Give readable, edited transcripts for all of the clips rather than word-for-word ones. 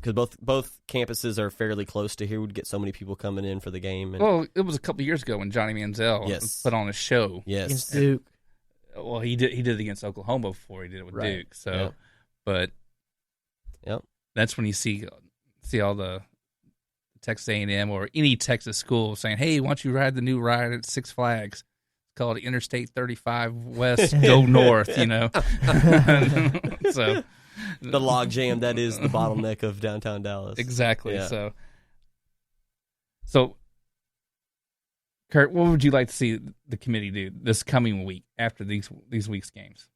because both campuses are fairly close to here. We'd get so many people coming in for the game. And, well, it was a couple years ago when Johnny Manziel put on a show. Yes, against Duke. Well, he did it against Oklahoma before he did it with Duke. So, but that's when you see all the Texas A&M or any Texas school saying, "Hey, why don't you ride the new ride at Six Flags? It's called Interstate 35 West, go north." So the log jam that is the bottleneck of downtown Dallas. Exactly. Yeah. So, Kurt, what would you like to see the committee do this coming week after these week's games?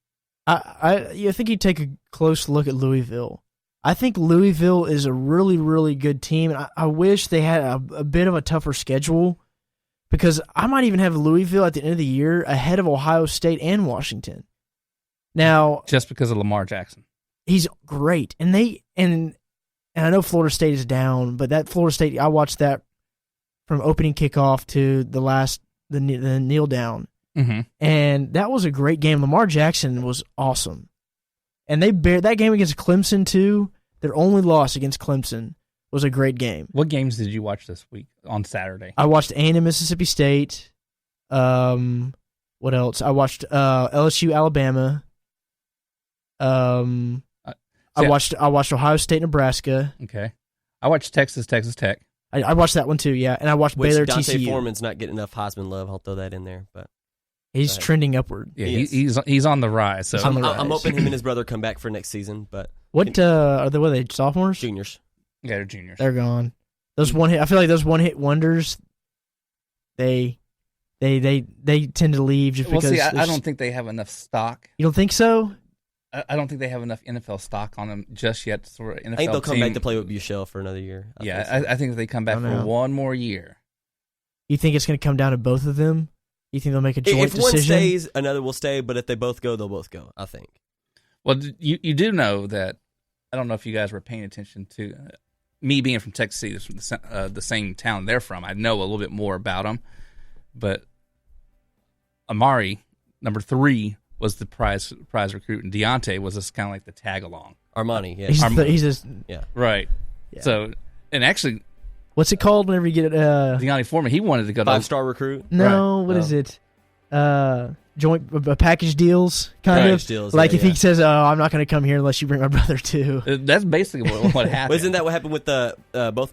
I think you take a close look at Louisville. I think Louisville is a really, really good team, and I wish they had a bit of a tougher schedule, because I might even have Louisville at the end of the year ahead of Ohio State and Washington. Now, just because of Lamar Jackson, he's great, and I know Florida State is down, but that Florida State, I watched that from opening kickoff to the kneel down. Mm-hmm. And that was a great game. Lamar Jackson was awesome. And that game against Clemson, too, their only loss against Clemson was a great game. What games did you watch this week on Saturday? I watched A&M Mississippi State. What else? I watched LSU Alabama. I watched Ohio State Nebraska. Okay. I watched Texas Tech. I watched that one too, yeah. And I watched Baylor Dante TCU. Foreman's not getting enough Heisman love. I'll throw that in there, but he's trending upward. Yeah, he's on the rise. So I'm hoping him and his brother come back for next season. But what are they sophomores? Juniors. Yeah, they're juniors. They're gone. Those one hit. I feel like those one hit wonders. They tend to leave just because. See, I don't think they have enough stock. You don't think so? I don't think they have enough NFL stock on them just yet. For NFL I think they'll come back to play with Buechele for another year. I think if they come back for one more year. You think it's going to come down to both of them? You think they'll make a joint decision? If one stays, another will stay, but if they both go, they'll both go, I think. Well, you do know that, I don't know if you guys were paying attention to, me being from Texas City, from the same town they're from, I know a little bit more about them, but Amari, number 3, was the prize recruit, and Deontay was just kind of like the tag along. Armani, yeah. He's just right. Yeah. So, and actually, what's it called whenever you get it? Deontay Foreman, he wanted to go to 5-star recruit. No, what is it? Joint package deals, kind of. Deals, like if he says, "Oh, I'm not going to come here unless you bring my brother too." That's basically what happened. Isn't that what happened with both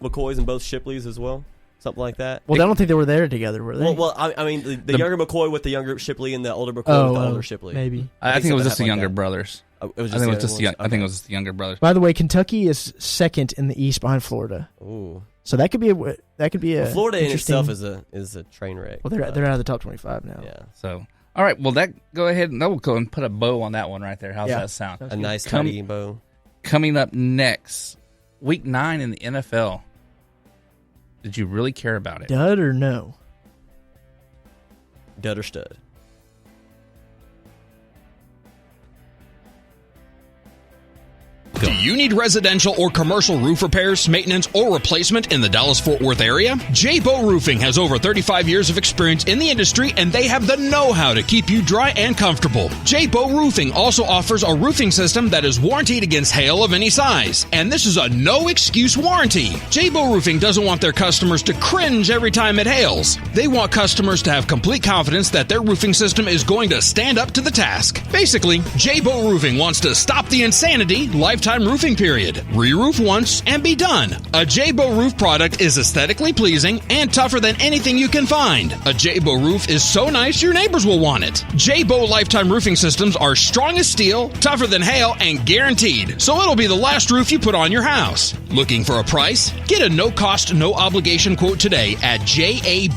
McCoys and both Shipleys as well? Something like that. Well, I don't think they were there together, were they? Well, I mean, the younger McCoy with the younger Shipley and the older McCoy with the older Shipley. Maybe. I think it was just the younger brothers. I think it was just the younger brothers. By the way, Kentucky is second in the East behind Florida. Ooh. So that could be a Florida in itself is a train wreck. Well, they're out of the top 25 now. Yeah. So all right, well go ahead and we'll go and put a bow on that one right there. How's that sound? A nice tidy bow. Coming up next, week 9 in the NFL. Did you really care about it? Dud or no? Dud or stud? Do you need residential or commercial roof repairs, maintenance, or replacement in the Dallas-Fort Worth area? J-Bow Roofing has over 35 years of experience in the industry, and they have the know-how to keep you dry and comfortable. J-Bow Roofing also offers a roofing system that is warranted against hail of any size, and this is a no-excuse warranty. J-Bow Roofing doesn't want their customers to cringe every time it hails. They want customers to have complete confidence that their roofing system is going to stand up to the task. Basically, J-Bow Roofing wants to stop the insanity, lifetime roofing period. Re-roof once and be done. A J-Bow roof product is aesthetically pleasing and tougher than anything you can find. A J-Bow roof is so nice your neighbors will want it. J-Bow lifetime roofing systems are strong as steel, tougher than hail, and guaranteed. So it'll be the last roof you put on your house. Looking for a price? Get a no-cost, no-obligation quote today at jabeau.com.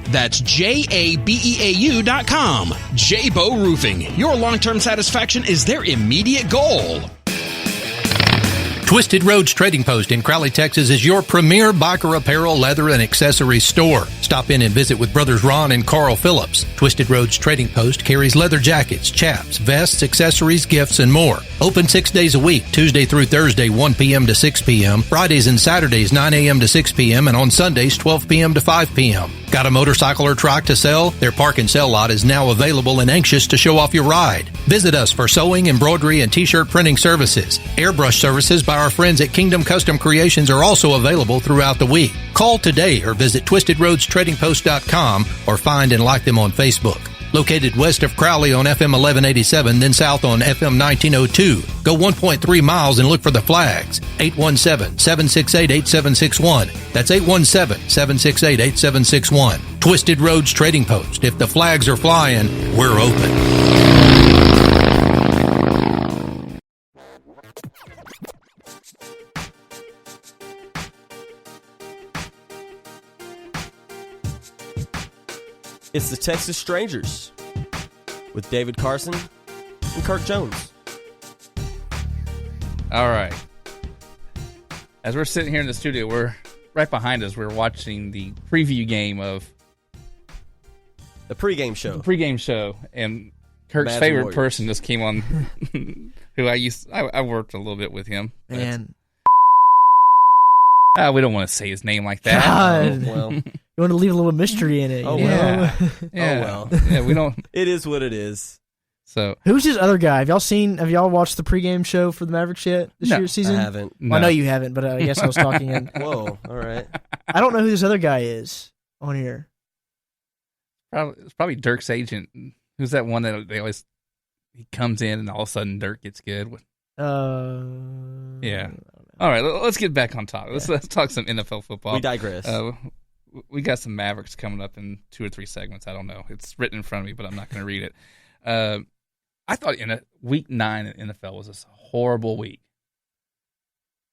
That's jabeau.com. J-Bow Roofing. Your long-term satisfaction is their immediate goal. Twisted Roads Trading Post in Crowley, Texas is your premier biker apparel, leather, and accessories store. Stop in and visit with Brothers Ron and Carl Phillips. Twisted Roads Trading Post carries leather jackets, chaps, vests, accessories, gifts, and more. Open 6 days a week, Tuesday through Thursday, 1 p.m. to 6 p.m., Fridays and Saturdays, 9 a.m. to 6 p.m., and on Sundays, 12 p.m. to 5 p.m. Got a motorcycle or truck to sell? Their park and sell lot is now available and anxious to show off your ride. Visit us for sewing, embroidery, and t-shirt printing services. Airbrush services by our friends at Kingdom Custom Creations are also available throughout the week. Call today or visit twistedroadstradingpost.com or find and like them on Facebook. Located west of Crowley on FM 1187, then south on FM 1902. Go 1.3 miles and look for the flags. 817-768-8761. That's 817-768-8761. Twisted Roads Trading Post. If the flags are flying, we're open. It's the Texas Strangers with David Carson and Kirk Jones. All right. As we're sitting here in the studio, we're right behind us. We're watching the preview game of the pregame show. And Kirk's Mavs favorite Warriors. person just came on, who I worked a little bit with him. Man, We don't want to say his name like that. God. Well, you want to leave a little mystery in it. Oh, you know? Yeah. well. Yeah, we don't. It is what it is. So Who's this other guy? Have y'all watched the pregame show for the Mavericks yet this No, year's season? I haven't. Well, I know you haven't, but I guess I was talking. And Whoa, all right. I don't know who this other guy is on here. It's probably Dirk's agent. Who's that one that they always he comes in and all of a sudden Dirk gets good? Yeah. All right, let's get back on topic. Let's talk some NFL football. We digress. We got some Mavericks coming up in 2 or 3 segments. I don't know. It's written in front of me, but I'm not going to read it. I thought week 9 in NFL was a horrible week.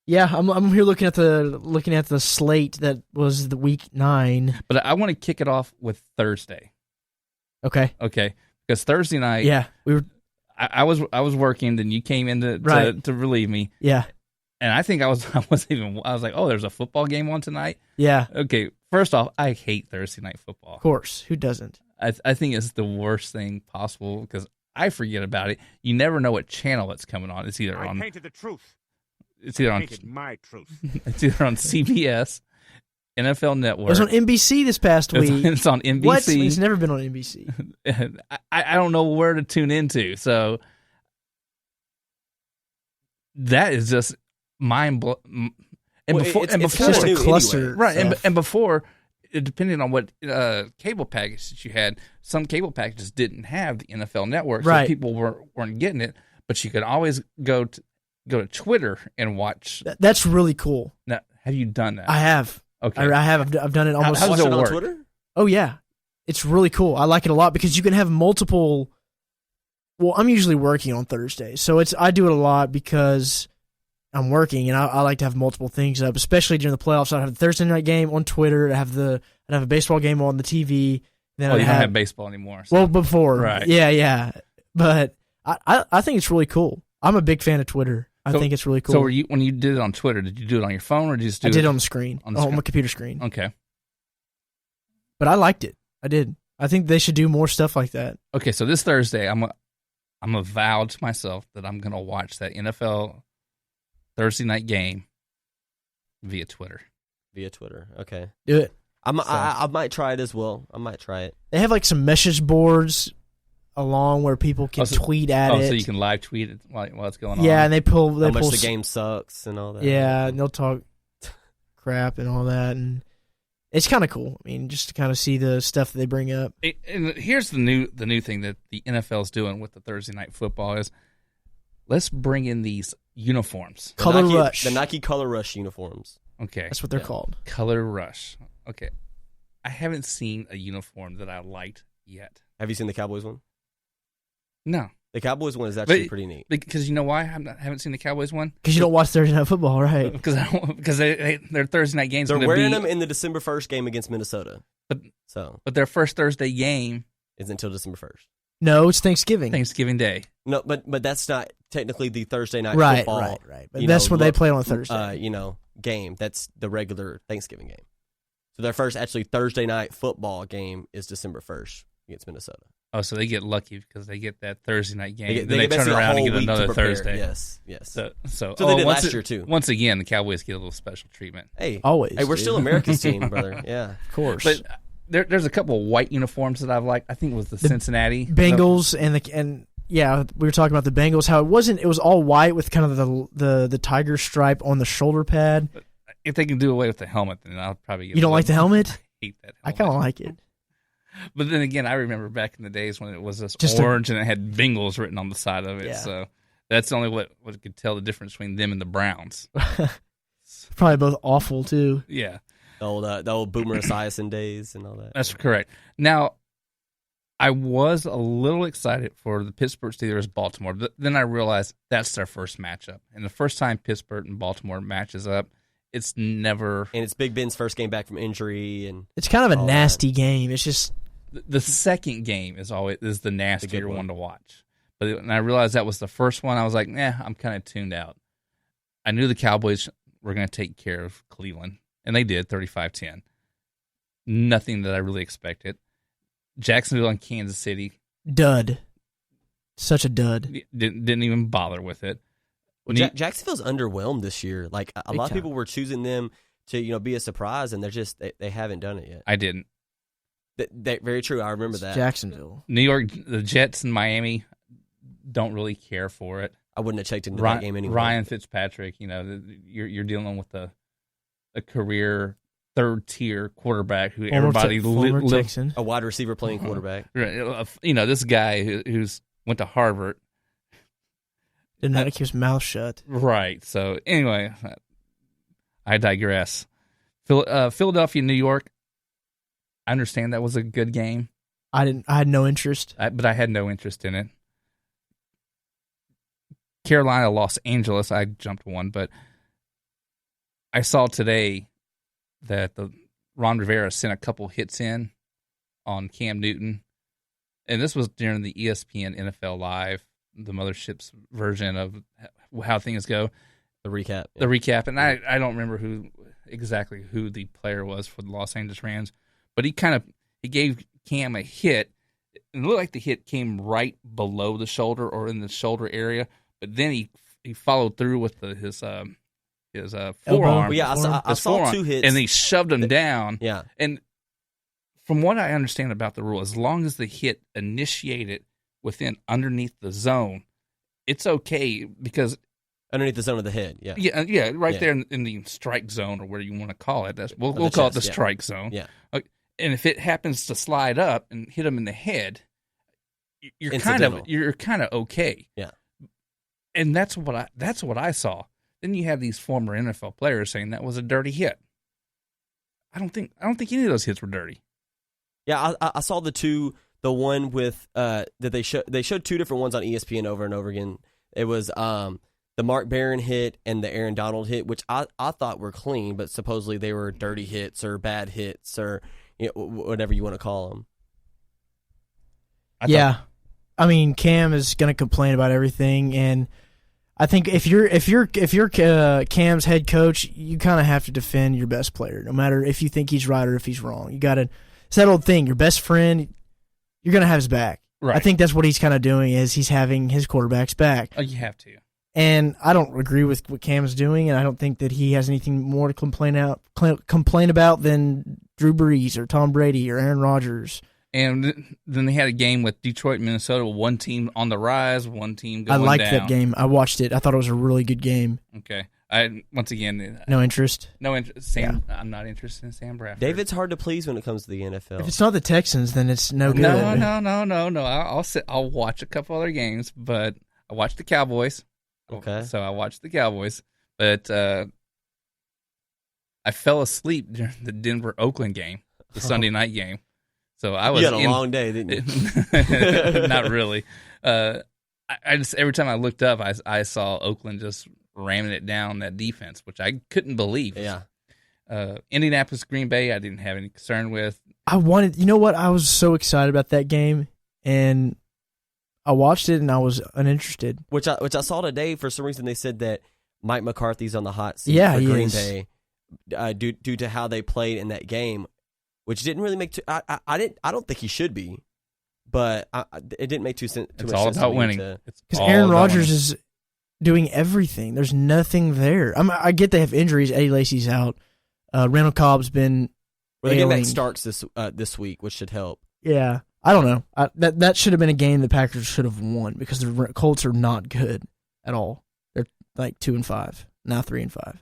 Yeah, I'm here looking at the slate that was the week 9. But I want to kick it off with Thursday. Okay. Because Thursday night, Yeah, we were. I was working, then you came in to relieve me, Yeah, and I think I was like, oh, there's a football game on tonight. yeah. Okay, first off, I hate Thursday night football. Of course, who doesn't? I think it's the worst thing possible because I forget about it. You never know what channel it's coming on. It's either I on. painted the truth. It's either I on. painted my truth. It's either on CBS, NFL Network. It was on NBC this past week. It's on NBC. What? It's never been on NBC. I don't know where to tune into. So that is just mind blowing. And Well, before, it's before, kinda just a new cluster. anyway. right? stuff. And before, depending on what cable package that you had, some cable packages didn't have the NFL Network, so Right. people weren't getting it. But you could always go to Twitter and watch. That's really cool. Now, have you done that? I have. Okay. I have. I've done it almost. how does Watch it it on work? Twitter? Oh yeah, it's really cool. I like it a lot because you can have multiple. Well, I'm usually working on Thursdays, so I do it a lot because I'm working, and I like to have multiple things up, especially during the playoffs. I'd have the Thursday night game on Twitter. I'd have a baseball game on the TV. Then Well, I'd you don't have baseball anymore. So. well before, Right. Yeah, but I think it's really cool. I'm a big fan of Twitter. I So- think it's really cool. So when you did it on Twitter, did you do it on your phone or did you just do I it? did it on the screen, on the on screen. my computer screen. Okay. But I liked it. I did. I think they should do more stuff like that. Okay, so this Thursday, I'm a vow to myself that I'm going to watch that NFL Thursday night game via Twitter. Via Twitter. Okay. Do it. I might try it as well. I might try it. They have like some message boards along where people can tweet at it. So you can live tweet it while it's going on. Yeah, and they How much pull the game sucks and all that. Yeah, and they'll talk crap and all that, and it's kind of cool. I mean, just to kind of see the stuff that they bring up. And here's the new thing that the NFL is doing with the Thursday night football is let's bring in these uniforms. Color Rush. The Nike Color Rush uniforms. Okay, That's what they're called. Color Rush. Okay, I haven't seen a uniform that I liked yet. Have you seen the Cowboys one? No, The Cowboys one is actually But- pretty neat. because you know why I haven't seen the Cowboys one? Because you don't watch Thursday Night Football, right? Because their Thursday night games They're going to wearing be, them in the December 1st game against Minnesota. but their first Thursday game Is until December 1st. No, it's Thanksgiving. Thanksgiving Day. No, but that's not technically the Thursday night Right, football. right. But that's when they play on Thursday. Game. That's the regular Thanksgiving game. So their first actually Thursday night football game is December 1st against Minnesota. Oh, so they get lucky because they get that Thursday night game. They Then they get turn basically a around and whole get week to another prepare. Thursday. Yes. So they did last year, too. Once again, the Cowboys get a little special treatment. Hey, Always, Hey, we're dude. still America's team, brother. Yeah. Of course. But There's a couple of white uniforms that I've liked. I think it was the Cincinnati Bengals and yeah, we were talking about the Bengals. How it was all white with kind of the tiger stripe on the shoulder pad. If they can do away with the helmet, then I'll probably get. You don't like the helmet? I hate that helmet. I kind of like it. But then again, I remember back in the days when it was just Just orange and it had Bengals written on the side of it. Yeah. So that's the only what could tell the difference between them and the Browns. Probably both awful too. Yeah. The old Boomer Esiason days and all that. That's correct. Now, I was a little excited for the Pittsburgh Steelers Baltimore, but then I realized that's their first matchup. And the first time Pittsburgh and Baltimore matches up, it's never. And it's Big Ben's first game back from injury, and It's kind of a nasty game. It's just the second game is the nastier one to watch. But when I realized that was the first one, I was like, I'm kind of tuned out. I knew the Cowboys were going to take care of Cleveland, and they did, 35-10. Nothing that I really expected. Jacksonville and Kansas City. dud. Such a dud. Didn't even bother with it. Well, Jacksonville's underwhelmed this year. Like a lot of people were choosing them to be a surprise, and they haven't done it yet. I didn't. Very true. I remember that. Jacksonville. New York, the Jets and Miami don't really care for it. I wouldn't have checked into that game anyway. Ryan Fitzpatrick, you're dealing with a career third-tier quarterback who everybody Texan. A wide receiver playing quarterback. This guy who's went to Harvard. Didn't know to keep his mouth shut. Right. So anyway, I digress. Philadelphia, New York. I understand that was a good game. I had no interest. But I had no interest in it. Carolina, Los Angeles. I jumped one, but I saw today that Ron Rivera sent a couple hits in on Cam Newton, and this was during the ESPN NFL Live, the mothership's version of how things go. The recap. The recap, and I don't remember exactly who the player was for the Los Angeles Rams, but he gave Cam a hit. It looked like the hit came right below the shoulder or in the shoulder area, but then he followed through with his forearm. Well, yeah, I saw two hits, and he shoved him down. Yeah, and from what I understand about the rule, as long as the hit initiated underneath the zone, it's okay because underneath the zone of the head. Yeah, right there in the strike zone or whatever you want to call it. We'll call it the strike zone. Yeah, and if it happens to slide up and hit him in the head, you're kind of okay. Yeah, and that's what I saw. Then you have these former NFL players saying that was a dirty hit. I don't think any of those hits were dirty. Yeah, I saw the one with that they showed two different ones on ESPN over and over again. It was the Mark Barron hit and the Aaron Donald hit, which I thought were clean, but supposedly they were dirty hits or bad hits or whatever you want to call them. I mean, Cam is going to complain about everything, and I think if you're Cam's head coach, you kind of have to defend your best player, no matter if you think he's right or if he's wrong. You got to. It's that old thing. Your best friend, you're going to have his back. Right. I think that's what he's kind of doing is he's having his quarterback's back. Oh, you have to. And I don't agree with what Cam's doing, and I don't think that he has anything more to complain about than Drew Brees or Tom Brady or Aaron Rodgers. And then they had a game with Detroit, Minnesota, one team on the rise, one team going down. I liked that game. I watched it. I thought it was a really good game. Okay. No interest. No interest. I'm not interested in Sam Bradford. David's hard to please when it comes to the NFL. If it's not the Texans, then it's no good. No. I'll watch a couple other games, but I watched the Cowboys. Okay. So I watched the Cowboys, but I fell asleep during the Denver-Oakland game, the Sunday night game. So I was. You had a long day, didn't you? Not really. I just every time I looked up, I saw Oakland just ramming it down that defense, which I couldn't believe. Yeah. Indianapolis, Green Bay, I didn't have any concern with. I was so excited about that game, and I watched it, and I was uninterested. Which I saw today. For some reason, they said that Mike McCarthy's on the hot seat for Green Bay due to how they played in that game, which didn't really make. I don't think he should be, but it didn't make too much sense. It's all about winning. Because Aaron Rodgers is doing everything. There's nothing there. I get they have injuries. Eddie Lacy's out. Randall Cobb's been Well, the game ailing. that starts this week, which should help. Yeah, I don't know. That should have been a game the Packers should have won because the Colts are not good at all. They're like 2-5, now 3-5.